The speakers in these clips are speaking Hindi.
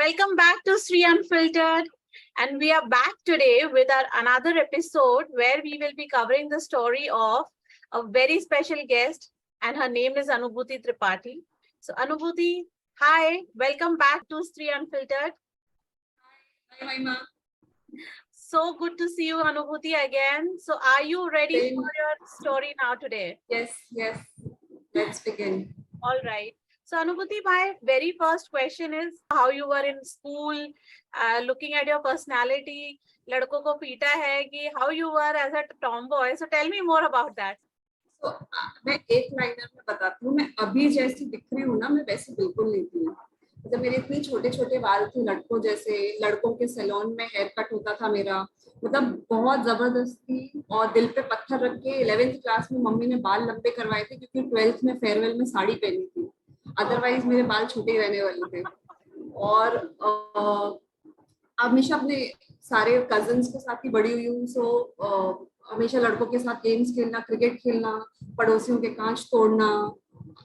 Welcome back to Sri Unfiltered, and we are back today with our another episode where we will be covering the story of a very special guest, and her name is Anubhuti Tripathi. So, Anubhuti, hi, welcome back to Sri Unfiltered. Hi, Mahima. So good to see you, Anubhuti, again. So, are you ready Same. for your story now today? Yes. Let's begin. All right. So, Anubhuti, my very first question is how you were in school, looking at your personality, लड़कों को पीटा है कि how you were as a tomboy. So, tell me more about that. So, मैं एक लाइनर में बताती हूँ, मैं अभी जैसी दिख रही हूँ ना, मैं वैसी बिल्कुल नहीं थी। मतलब मेरे इतने छोटे छोटे बाल थे लड़कों जैसे, लड़कों के सैलून में हेयर कट होता था मेरा, मतलब बहुत जबरदस्ती, और दिल पे पत्थर रख के 11th क्लास में मम्मी ने बाल लंबे करवाए थे क्योंकि 12th में फेयरवेल में साड़ी पहनी थी, अदरवाइज मेरे बाल छोटे ही रहने वाले थे। और हमेशा अपने सारे कजन्स के साथ ही बड़ी हुई हूँ। सो हमेशा लड़कों के साथ गेम्स खेलना, क्रिकेट खेलना, पड़ोसियों के कांच तोड़ना,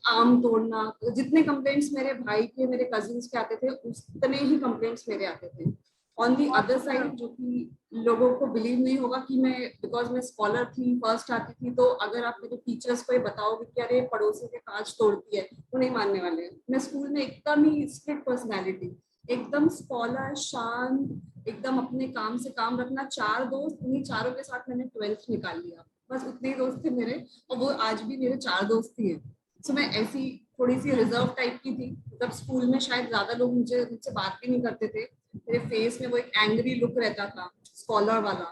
आम तोड़ना। जितने कंप्लेंट्स मेरे भाई के, मेरे कजिन्स के आते थे, उतने ही कंप्लेंट्स मेरे आते थे। ऑन दी अदर साइड, जो कि लोगों को बिलीव नहीं होगा कि मैं, बिकॉज मैं स्कॉलर थी, फर्स्ट आती थी, तो अगर आप मेरे टीचर्स को बताओगे कि अरे पड़ोसी के कांच तोड़ती है, तो नहीं मानने वाले हैं। मैं स्कूल में एकदम ही स्ट्रिक्ट पर्सनैलिटी, एकदम स्कॉलर, शांत, एकदम अपने काम से काम रखना। 4 दोस्त, उन्हीं चारों के साथ मैंने 12th निकाल लिया, बस उतने ही दोस्त थे मेरे, और वो आज भी मेरे 4 दोस्त ही हैं। सो मैं ऐसी थोड़ी सी रिजर्व टाइप की थी। मतलब स्कूल में शायद ज्यादा लोग मुझसे बात भी नहीं करते थे, मेरे फेस में वो एक एंग्री लुक रहता था, स्कॉलर वाला।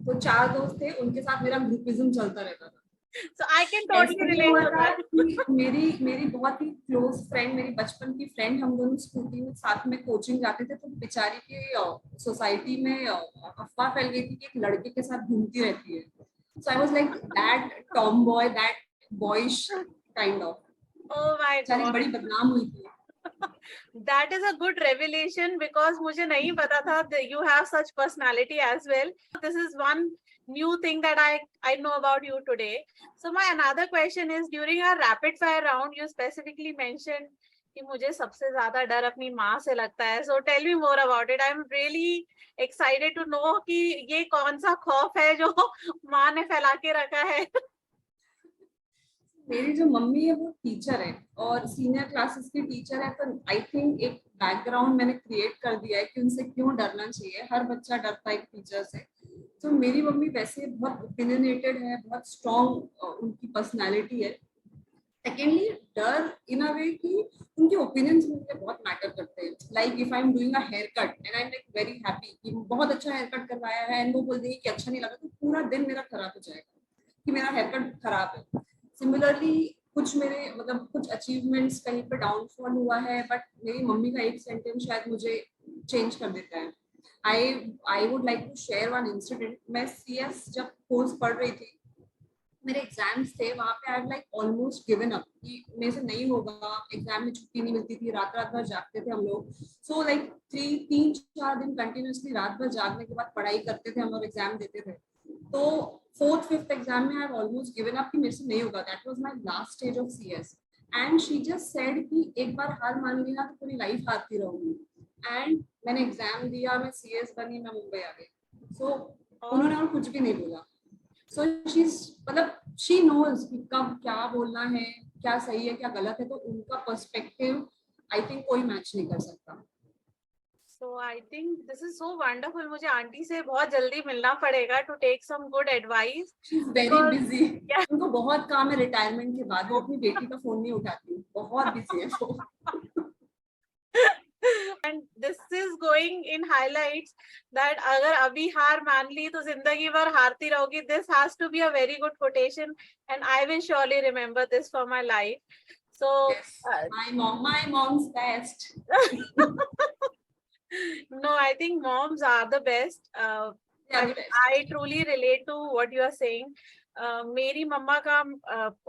तो 4 दोस्त थे, उनके साथ मेरा ग्रुपिज्म चलता रहता था। So, I can totally relate to that. मेरी बहुत ही क्लोज फ्रेंड, मेरी बचपन की फ्रेंड, हम दोनों स्कूटी में साथ में कोचिंग जाते थे। तो बेचारी के सोसाइटी में अफवाह फैल गई थी कि एक लड़के के साथ घूमती रहती है। So I was like that tomboy, that boyish kind of. Oh my बेचारी God. बड़ी बदनाम हुई थी। That is a good revelation because मुझे नहीं पता था that you have such personality as well. This is one new thing that I know about you today. So my another question is, during our rapid fire round you specifically mentioned कि मुझे सबसे ज्यादा डर अपनी माँ से लगता है. So tell me more about it. I'm really excited to know कि ये कौन सा खौफ है जो माँ ने फैला के रखा है. मेरी जो मम्मी है वो टीचर है और सीनियर क्लासेस की टीचर है, तो आई थिंक एक बैकग्राउंड मैंने क्रिएट कर दिया है कि उनसे क्यों डरना चाहिए। हर बच्चा डरता है एक टीचर से। तो मेरी मम्मी वैसे बहुत ओपिनियनेटेड है, बहुत स्ट्रॉन्ग उनकी पर्सनालिटी है। सेकेंडली, डर इन अ वे कि उनके ओपिनियंस मुझे बहुत मैटर करते हैं। Like if I am doing a haircut and I am like very happy कि बहुत अच्छा हेयर कट करवाया है, एंड वो बोल देंगे कि अच्छा नहीं लगा, तो पूरा दिन मेरा खराब हो जाएगा कि मेरा हेयर कट खराब है। सिमिलरली कुछ मेरे, मतलब कुछ अचीवमेंट्स कहीं पे डाउनफॉल हुआ है, बट मेरी मम्मी का एक सेंटेंस शायद मुझे चेंज कर देता है। I would like to share one incident. मैं CS जब कोर्स पढ़ रही थी, मेरे एग्जाम्स थे, वहां पे I like almost given up कि मेरे से नहीं होगा। एग्जाम में छुट्टी नहीं मिलती थी, रात रात भर जागते थे हम लोग। सो लाइक 3-4 दिन कंटिन्यूसली रात भर जागने के बाद पढ़ाई करते थे हम, और एग्जाम देते थे। तो 4th-5th एग्जाम में आई ऑलमोस्ट गिवन अप कि मेरे से नहीं होगा। That was my last stage of CS, and she just said कि एक बार हार मान ली ना तो पूरी लाइफ हारती रहूंगी। एंड मैंने एग्जाम दिया, मैं CS बनी, मैं मुंबई आ गई। सो उन्होंने और कुछ भी नहीं बोला। सो मतलब शी नोज कि कब क्या बोलना है, क्या सही है क्या गलत है। तो उनका पर्सपेक्टिव आई थिंक कोई मैच नहीं कर सकता। So I think this is so wonderful. मुझे आंटी से बहुत जल्दी मिलना पड़ेगा to take some good advice. She is very busy, उनको बहुत काम है रिटायरमेंट के बाद। वो अपनी बेटी का फोन नहीं उठाती, बहुत बिजी है वो। And this is going in highlights that अगर अभी हार मान ली तो जिंदगी भर हारती रहोगी. This has to be a very good quotation, and I will surely remember this for my life. So yes, my mom's best. No, I think moms are the best. I truly relate to what you are saying. मेरी मम्मा का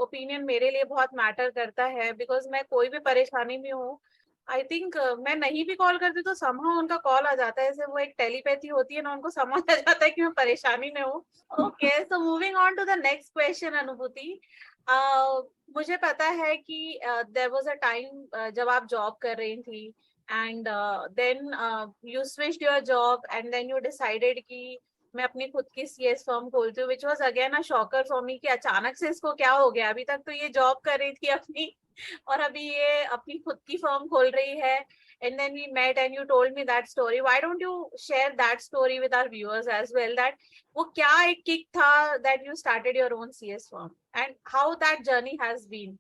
ओपिनियन मेरे लिए बहुत मैटर करता है, बिकॉज मैं कोई भी परेशानी में हूँ, आई थिंक मैं नहीं भी कॉल करती तो समहाउ उनका कॉल आ जाता है। जैसे वो एक टेलीपैथी होती है ना, उनको समझ आ जाता है कि मैं परेशानी में हूँ. Okay, so moving on to the next question, Anubhuti. मुझे पता है कि देयर वाज अ टाइम जब आप जॉब कर रही थी, and then you switched your job and then you decided कि मैं अपनी खुद की CS फर्म खोलती हूँ, which was again a shocker for me कि अचानक से इसको क्या हो गया, अभी तक तो ये जॉब कर रही थी अपनी और अभी ये अपनी खुद की फर्म खोल रही है. And then we met and you told me that story. Why don't you share that story with our viewers as well, that वो क्या एक kick था that you started your own CS firm and how that journey has been.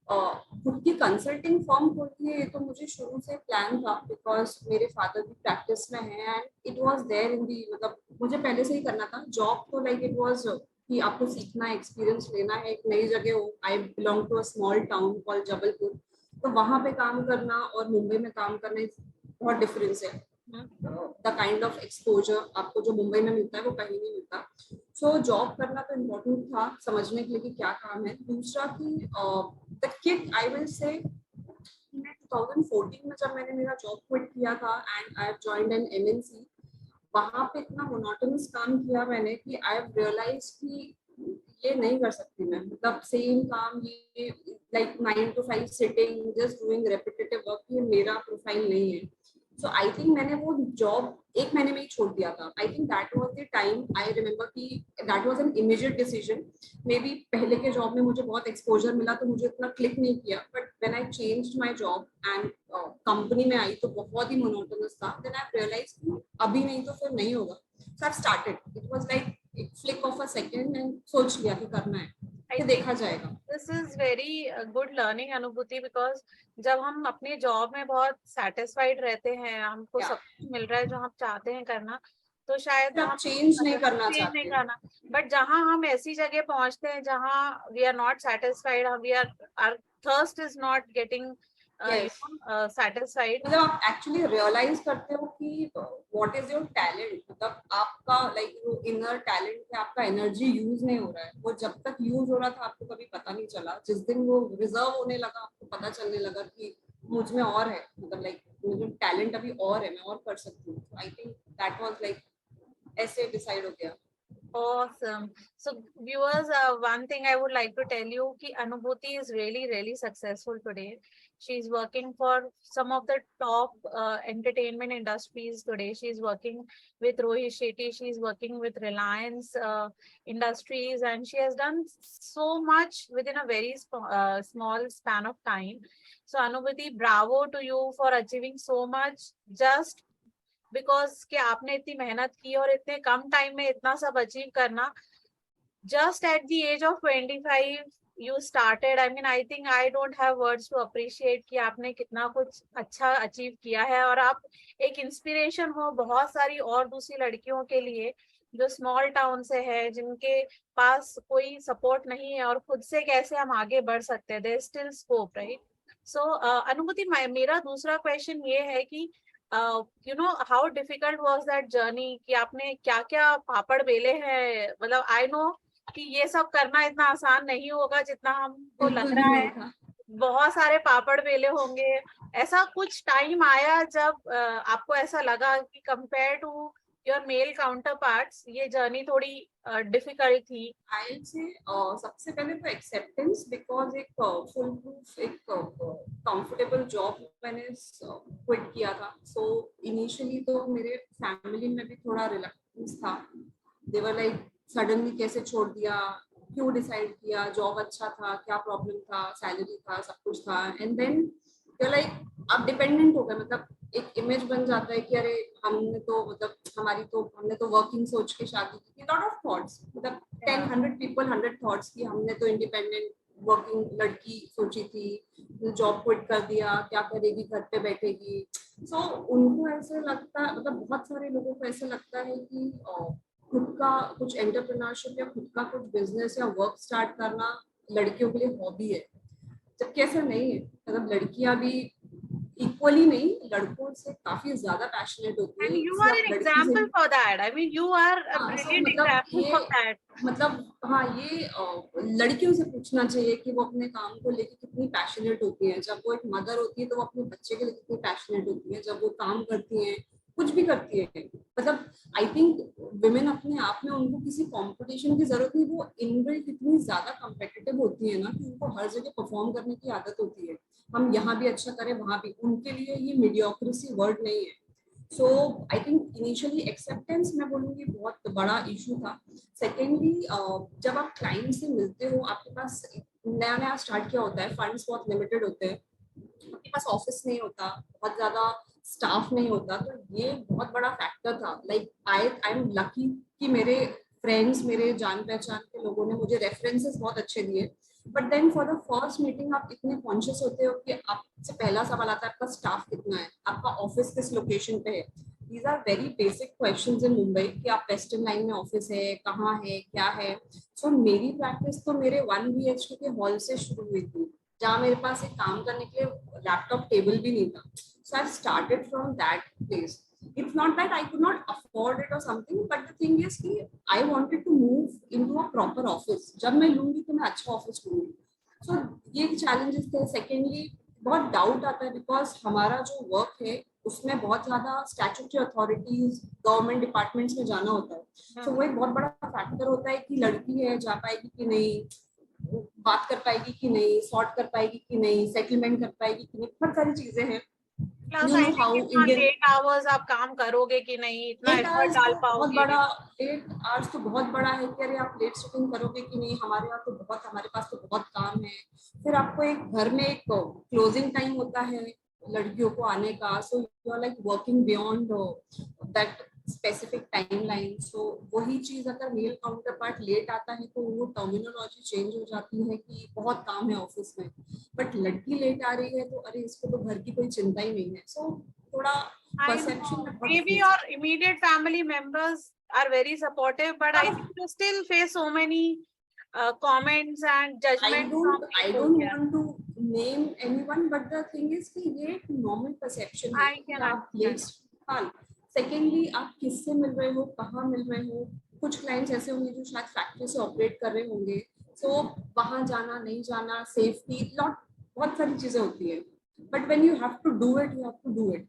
खुद की कंसल्टिंग फर्म खोलनी है ये तो मुझे शुरू से प्लान था, बिकॉज मेरे फादर भी प्रैक्टिस में है and it was there in the, मतलब मुझे पहले से ही करना था जॉब तो लाइक इट वाज कि आपको सीखना है, एक्सपीरियंस लेना है, एक नई जगह हो. I belong to a small town called Jabalpur, तो वहां पे काम करना और मुंबई में काम करना बहुत डिफरेंस है. द काइंड ऑफ एक्सपोजर आपको जो मुंबई में मिलता है वो कहीं नहीं मिलता. सो जॉब करना तो इम्पोर्टेंट था समझने के लिए कि क्या काम है. दूसरा कि the kick I will say 2014 में जब मैंने मेरा जॉब क्विट किया था and I have joined an MNC, वहां पे इतना मोनोटोनस काम किया मैंने कि आई हैव रियलाइज कि ये नहीं कर सकती मैं, मतलब सेम काम, ये like 9 to 5 sitting just doing repetitive work, ये मेरा प्रोफाइल नहीं है. सो आई थिंक मैंने वो जॉब 1 महीने में ही छोड़ दिया था. I think that was the time I remember कि that was an immediate decision. Maybe पहले के जॉब में मुझे बहुत एक्सपोजर मिला तो मुझे इतना क्लिक नहीं किया, but when I changed my job and company में आई तो बहुत ही मोनोटोनस था. देन आई रियलाइज कि अभी नहीं तो फिर नहीं होगा. So I started, it was like एक flick of a second and सोच लिया कि करना है, फिर देखा जाएगा. This is very good learning Anubhuti, because जब हम अपने जॉब में बहुत सेटिस्फाइड रहते हैं, हमको सब कुछ मिल रहा है जो हम चाहते हैं करना, तो शायद हम चेंज नहीं करना चेंज नहीं चाहते. करना. बट जहाँ हम ऐसी जगह पहुंचते हैं जहाँ we are not satisfied, we are our thirst is not getting satisfied, मतलब आप एक्चुअली रियलाइज करते हो कि व्हाट इज योर टैलेंट, मतलब आपका लाइक वो इनर टैलेंट है, आपका एनर्जी यूज नहीं हो रहा है. वो जब तक यूज हो रहा था आपको कभी पता नहीं चला. जिस दिन वो रिजर्व होने लगा आपको पता चलने लगा कि मुझ में और है, मतलब लाइक मुझे टैलेंट अभी और है, मैं और कर सकती हूँ. आई थिंक दैट वाज लाइक ऐसे डिसाइड हो गया. Awesome. So viewers, one thing I would like to tell you कि Anubhuti is really successful today. She's working for some of the top entertainment industries today. She's working with Rohit Shetty. She's working with Reliance Industries, and she has done so much within a very small span of time. So Anubhuti, bravo to you for achieving so much just because कि आपने इतनी मेहनत की और इतने कम टाइम में इतना सब अचीव करना. Just at the age of 25 you started. I mean I think I don't have words to appreciate कि आपने कितना कुछ अच्छा अचीव किया है, और आप एक इंस्पिरेशन हो बहुत सारी और दूसरी लड़कियों के लिए जो स्मॉल टाउन से है, जिनके पास कोई सपोर्ट नहीं है, और खुद से कैसे हम आगे बढ़ सकते हैं. There is still scope, right? So Anubhuti, मेरा दूसरा क्वेश्चन ये है कि you know how difficult was that journey कि आपने क्या क्या पापड़ बेले हैं. मतलब I know कि ये सब करना इतना आसान नहीं होगा जितना हमको लग रहा है. बहुत सारे पापड़ बेले होंगे. ऐसा कुछ टाइम आया जब आपको ऐसा लगा कि compare to your male counterparts ये जर्नी थोड़ी डिफिकल्ट थी? आई से सबसे पहले तो एक्सेप्टेंस, बिकॉज एक फुल प्रूफ एक कंफर्टेबल जॉब मैंने क्विट किया था. सो इनिशियली तो मेरे फैमिली में भी थोड़ा रिलक्टेंस था. दे वर लाइक सडनली कैसे छोड़ दिया, क्यों डिसाइड किया, जॉब अच्छा था, क्या प्रॉब्लम था, सैलरी था, सब कुछ था. एंड देन लाइक आप डिपेंडेंट हो गए, मतलब एक इमेज बन जाता है कि अरे हमने तो मतलब हमने तो वर्किंग सोच के शादी की थी. लॉट ऑफ थॉट्स, मतलब 10-100 पीपल 100 थॉट्स कि हमने तो इंडिपेंडेंट वर्किंग लड़की सोची थी, जॉब क्विट कर दिया, क्या करेगी, घर पे बैठेगी. सो उनको ऐसे लगता, मतलब बहुत सारे लोगों को ऐसे लगता है कि खुद का कुछ एंटरप्रेन्योरशिप या खुद का कुछ बिजनेस या वर्क स्टार्ट करना लड़कियों के लिए हॉबी है, जबकि ऐसा नहीं है. मतलब लड़कियां भी इक्वली नहीं, लड़कों से काफी ज्यादा पैशनेट होती And है. you are an example for that. I mean, you are a brilliant example for that. मतलब हाँ, ये लड़कियों से पूछना चाहिए कि वो अपने काम को लेके कितनी पैशनेट होती हैं. जब वो एक मदर होती है तो वो अपने बच्चे के लिए कितनी पैशनेट होती है. जब वो काम करती हैं कुछ भी करती है। मतलब आई थिंक विमेन अपने आप में, उनको किसी कंपटीशन की जरूरत नहीं, वो इनबिल्ट इतनी ज्यादा कम्पिटिटिव होती है ना कि उनको हर जगह परफॉर्म करने की आदत होती है। हम यहाँ भी अच्छा करें, वहां भी। उनके लिए ये मीडियोक्रेसी वर्ड नहीं है। So I think initially acceptance, मैं बोलूँगी, बहुत बड़ा इशू था। सेकेंडली, जब आप क्लाइंट से मिलते हो, आपके पास नया नया स्टार्ट किया होता है, फंड्स बहुत लिमिटेड होते हैं, आपके पास ऑफिस नहीं होता, बहुत ज्यादा स्टाफ नहीं होता, तो ये बहुत बड़ा फैक्टर था। लाइक आई एम लकी कि मेरे फ्रेंड्स, मेरे जान पहचान के लोगों ने मुझे रेफरेंसेस बहुत अच्छे दिए। But then for the first meeting आप इतने कॉन्शियस होते हो कि आपसे पहला सवाल आता है आपका स्टाफ कितना है, आपका ऑफिस किस लोकेशन पे है। These are very basic questions in Mumbai कि आप वेस्टर्न लाइन में ऑफिस है, कहाँ है, क्या है। सो मेरी प्रैक्टिस तो मेरे 1 BHK के हॉल से शुरू हुई थी, जहाँ मेरे पास एक काम करने के लिए लैपटॉप टेबल भी नहीं था। So I started from that place. It's not that I could not afford it or something, but the thing is कि I wanted to move into a proper office. जब मैं लूंगी तो मैं अच्छा ऑफिस लूंगी। सो ये चैलेंजेस थे। सेकेंडली, बहुत डाउट आता है बिकॉज हमारा जो वर्क है उसमें बहुत ज्यादा स्टैट्यूटरी अथॉरिटीज, गवर्नमेंट डिपार्टमेंट्स में जाना होता है। सो वो एक बहुत बड़ा फैक्टर होता है कि लड़की है, जा पाएगी कि नहीं, बात कर पाएगी कि नहीं, सॉर्ट कर पाएगी कि नहीं, सेटलमेंट कर पाएगी कि नहीं, बहुत सारी चीजें हैं। Plus you I know think how इतना इंडियन लेट आवर्स आप काम करोगे कि नहीं, इतना 8 आवर्स एफर्ट तो डाल बहुत पाओगे। बड़ा 8 आवर्स तो बहुत बड़ा है कि अरे आप लेट शूटिंग करोगे कि नहीं, हमारे यहाँ तो बहुत, हमारे पास तो बहुत काम है। फिर आपको एक घर में एक क्लोजिंग टाइम होता है लड़कियों को आने का। So you are like working beyond that specific timeline. So वही चीज अगर मेल काउंटर पार्ट लेट आता है तो वो टर्मिनोलॉजी चेंज हो जाती है कि बहुत काम है ऑफिस में। बट लड़की लेट आ रही है तो अरे इसको तो घर की कोई चिंता ही नहीं है। सो थोड़ा I परसेप्शन know. में बहुत Maybe डिफरेंस your है। immediate family members are very supportive, but I think you still face so many comments and judgments from I people. don't Yeah, want to name anyone, but the thing is कि ये एक normal perception है I कि can आप understand. late। हाँ, secondly आप किससे मिल रहे हो, कहाँ मिल रहे हो। कुछ क्लाइंट्स ऐसे होंगे जो शायद फैक्ट्री से ऑपरेट कर रहे होंगे, तो वहां जाना नहीं जाना, सेफ्टी, लॉट, बहुत सारी चीजें होती है। But when you have to do it, you have to do it.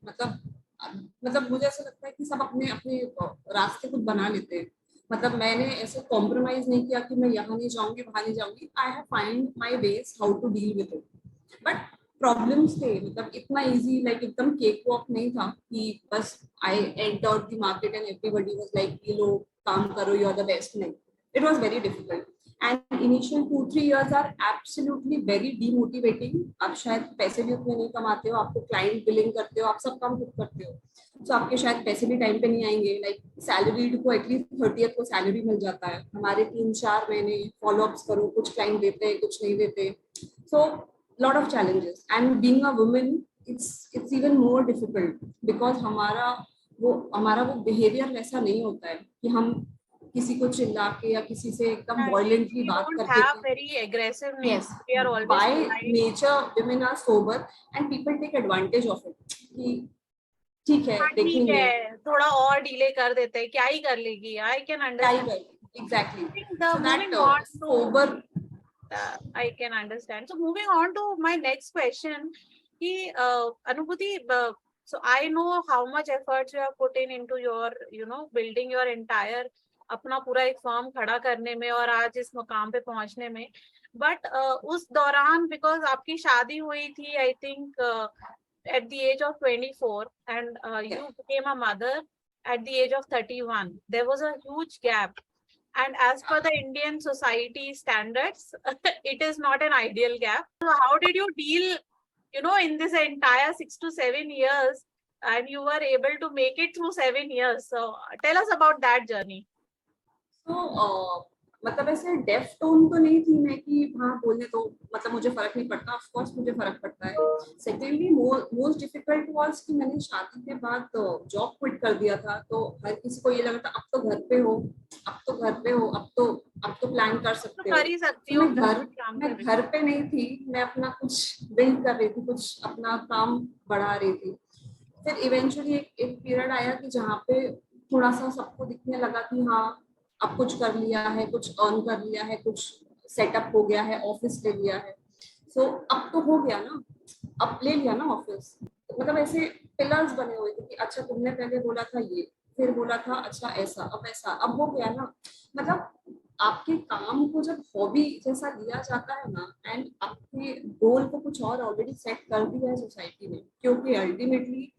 मतलब मुझे ऐसा लगता है कि सब अपने अपने रास्ते खुद बना लेते हैं। मतलब मैंने ऐसे कॉम्प्रोमाइज नहीं किया कि मैं यहाँ नहीं जाऊंगी, वहां नहीं जाऊंगी। I have find my ways how to deal with it. But problems थे, मतलब इतना इजी, लाइक एकदम केक वॉक नहीं था कि बस I entered the market and everybody was like ये लो काम करो, यू आर द बेस्ट। नहीं, it was very difficult. And initial 2-3 years are absolutely very demotivating. आप शायद पैसे भी उतने नहीं कमाते हो, आपको क्लाइंट बिलिंग करते हो, आप सब काम खुद करते हो, तो आपके शायद पैसे भी टाइम पे नहीं आएंगे। लाइक सैलरीड को एटलीस्ट 30th को सैलरी मिल जाता है, हमारे 3-4 महीने फॉलो अप्स करो, कुछ क्लाइंट देते हैं, कुछ नहीं देते। So lot of challenges, and being a women it's even more difficult because हमारा वो बिहेवियर वैसा नहीं होता है कि हम किसी को चिल्ला के या किसी से एकदम Yeah, वायलेंटली we बात don't करके have कि very aggressive yes, nature. We are always by polite. nature women are sober and people take advantage of it कि ठीक है हाँ, ठीक देखेंगे, है, थोड़ा और डिले कर देते हैं, क्या ही कर लेगी। I can क्या ही understand. कर। Exactly. I think the so moving that on to sober. I can understand. So moving on to my next question, कि Anubhuti, so I know how much efforts you have put in into your, building your entire अपना पूरा एक फर्म खड़ा करने में और आज इस मुकाम पे पहुंचने में। बट उस दौरान बिकॉज आपकी शादी हुई थी I think at the age of 24 and you became a mother at the age of 31. There was a huge gap. And as per the Indian society standards, it is not an ideal gap. So how did you deal, in this entire 6 to 7 years, and you were able to make it through 7 years? So tell us about that journey. तो मतलब ऐसे डेफ टोन तो नहीं थी मैं कि हाँ बोलने तो मतलब मुझे फर्क नहीं पड़ता। ऑफ कोर्स मुझे फर्क पड़ता है। सेकेंडली मोस्ट डिफिकल्ट वाज कि मैंने शादी के बाद जॉब क्विट कर दिया था, तो हर किसी को ये लगा था अब तो घर पे हो, अब तो घर पे हो, अब तो प्लान कर तो सकते हो। कर ही सकती तो हो मैं घर पे नहीं थी, मैं अपना कुछ बिल्ड कर रही थी, कुछ अपना काम बढ़ा रही थी। फिर इवेंचुअली एक पीरियड आया कि जहाँ पे थोड़ा सा सबको दिखने लगा कि हाँ अब कुछ कर लिया है, कुछ अर्न कर लिया है, कुछ सेटअप हो गया है, ऑफिस ले लिया है। सो अब तो हो गया ना, अब ले लिया ना ऑफिस, मतलब ऐसे पिलर्स बने हुए थे कि अच्छा तुमने पहले बोला था ये, फिर बोला था अच्छा ऐसा, अब ऐसा, अब हो गया ना। मतलब आपके काम को जब हॉबी जैसा लिया जाता है ना, एंड आपके गोल को कुछ और ऑलरेडी सेट कर दिया है सोसाइटी ने, क्योंकि ultimately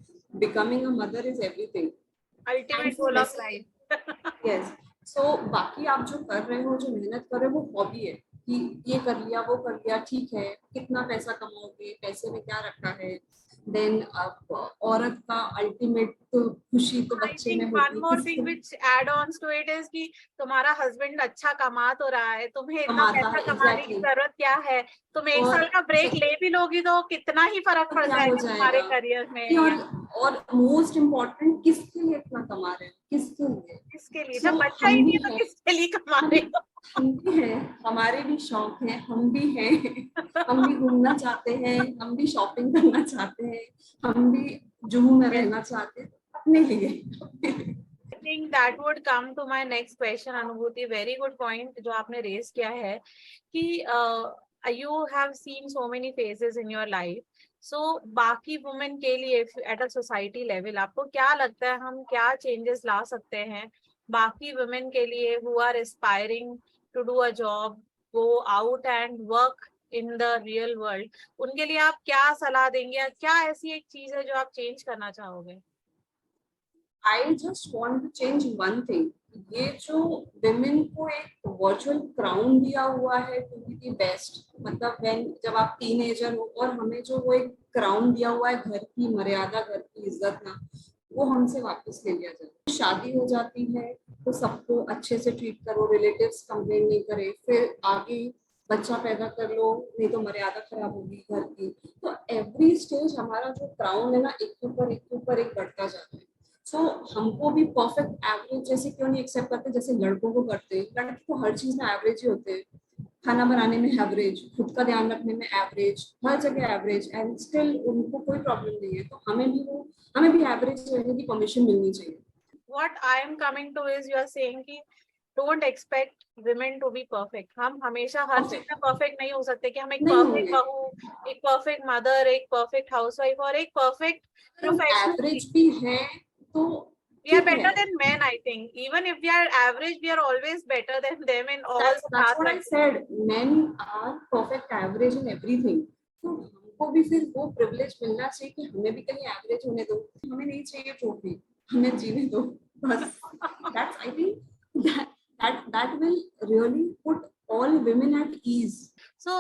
becoming a mother is everything. And ultimate फिर गोल ऑफ वैसे, लाइफ। यस, सो बाकी आप जो कर रहे हो, जो मेहनत कर रहे हो, वो हॉबी है कि ये कर लिया वो कर लिया, ठीक है, कितना पैसा कमाओगे, पैसे में क्या रखा है, देन औरत का अल्टीमेट खुशी तो I बच्चे में think one होती है, more किसी thing को which add-ons to it is कि तुम्हारा हस्बैंड अच्छा कमा तो रहा है, तुम्हें इतना कमाता पैसा है, कमाने की एग्जैक्टली, जरूरत क्या है? तुम एक और साल का ब्रेक ले भी लोगी तो कितना ही फर्क तो पड़ क्या हो जाएगा तुम्हारे जाएगा करियर में कि, या और मोस्ट इम्पोर्टेंट किसके लिए इतना कमा रहे हैं, किसके लिए। किसके लिए? सो जब बच्चा ही हम नहीं भी है तो हैं, किसके लिए कमा हम रहे हो? हम भी हैं, हमारे भी शौक हैं, हम भी हैं, हम भी घूमना चाहते हैं, हम भी शॉपिंग करना चाहते हैं, हम भी जुहू में रहना चाहते हैं अपने लिए। I think that would come to my next question, अनुभूति. Very good point जो आपने रेज किया है कि you have seen so many phases in your life. So बाकी वुमेन के लिए at a society level आपको क्या लगता है हम क्या changes ला सकते हैं बाकी वुमेन के लिए who are aspiring to do a job, go out and work in the real world, उनके लिए आप क्या सलाह देंगे या क्या ऐसी एक चीज है जो आप चेंज करना चाहोगे? I just want to change one thing. ये जो विमेन को एक वर्चुअल क्राउन दिया हुआ है टू बी दी बेस्ट, मतलब व्हेन जब आप टीनेजर हो और हमें जो वो एक क्राउन दिया हुआ है घर की मर्यादा, घर की इज्जत ना, वो हमसे वापस ले लिया जाए। शादी हो जाती है तो सबको अच्छे से ट्रीट करो, रिलेटिव्स कंप्लेन नहीं करे, फिर आगे बच्चा पैदा कर लो, नहीं तो मर्यादा खराब होगी घर की। तो एवरी स्टेज हमारा जो क्राउन है ना, एक के ऊपर एक के ऊपर एक बढ़ता जाता है। सो हमको भी परफेक्ट एवरेज जैसे क्यों नहीं एक्सेप्ट करते, जैसे लड़कों को करते हैं। लड़के तो हर चीज में एवरेज ही होते हैं, खाना बनाने में एवरेज, खुद का ध्यान रखने में एवरेज, हर जगह एवरेज, एंड स्टिल उनको कोई प्रॉब्लम नहीं है। तो हमें भी एवरेज रहने की परमिशन मिलनी चाहिए। What I am coming to is you are saying कि don't expect women to be perfect. हम हमेशा हर चीज में परफेक्ट परफेक्ट नहीं हो सकते कि हम एक नहीं परफेक्ट होंगे। बहू, एक परफेक्ट मदर, एक परफेक्ट हाउसवाइफ और एक परफेक्ट अगर हम प्रोफेशनल। एवरेज भी हैं तो We are ठीक है। better than men, I think. Even if we are average, we are always better than them in all the That's what I facets. said. Men are perfect average in everything. तो हमको भी फिर वो प्रिविलेज मिलना चाहिए कि हमें भी कहीं एवरेज होने दो। हमें नहीं चाहिए ट्रॉफी, हमें जीने दो बस। That's I think that will really put all women at ease. So,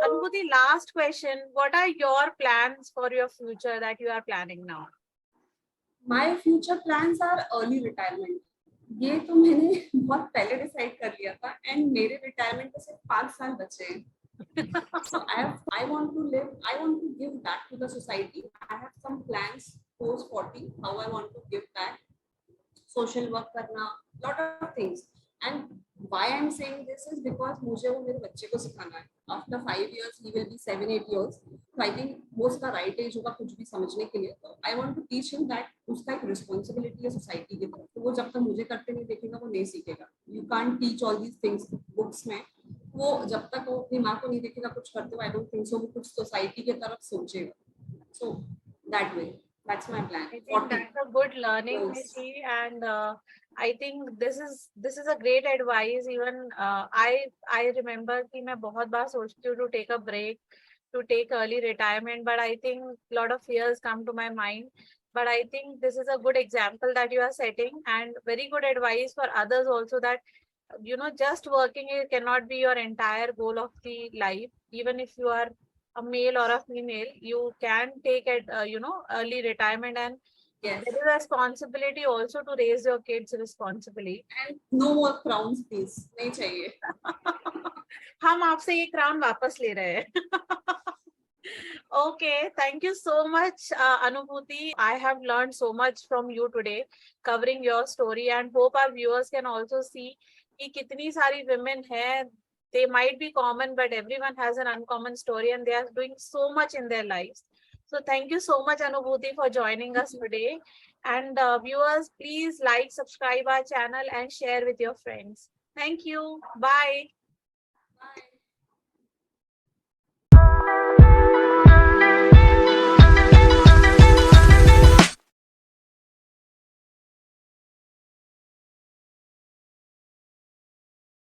Anubhuti, last question. What are your plans for your future that you are planning now? My future plans are early retirement. ये तो मैंने बहुत पहले डिसाइड कर लिया था, एंड मेरे रिटायरमेंट को सिर्फ 5 साल बचे हैं। So I want to live, I want to give back to the society. I have some plans post 40 how I want to give back, social work करना, lot of things. And why I'm saying this is because मुझे वो मेरे बच्चे को सिखाना है। After 5 years he will be 7-8 years. So I think वो उसका right age होगा कुछ भी समझने के लिए। तो I want to teach him that उसका एक responsibility है society की तरफ। तो वो जब तक मुझे करते नहीं देखेगा वो नहीं सीखेगा। You can't teach all these things books में। वो जब तक वो अपनी माँ को नहीं देखेगा कुछ करते हुए, I don't think so वो कुछ society की तरफ सोचेगा। So that way, that's my plan. I think that's a good learning, Yes. Rishi, and I think this is a great advice. Even I remember कि मैं बहुत बार सोचती हूँ to take a break, to take early retirement, but I think a lot of fears come to my mind. But I think this is a good example that you are setting, and very good advice for others also that just working it cannot be your entire goal of the life. Even if you are a male or a female, you can take it early retirement, and Yes. there is a responsibility also to raise your kids responsibly. And no more crowns please, नहीं चाहिए। हम आपसे ये क्राउन वापस ले रहे हैं. Okay, thank you so much, Anubhuti. I have learned so much from you today, covering your story, and hope our viewers can also see कि कितनी सारी women हैं. They might be common, but everyone has an uncommon story, and they are doing so much in their lives. So thank you so much, Anubhuti, for joining us today. And viewers, please like, subscribe our channel, and share with your friends. Thank you. Bye. Bye.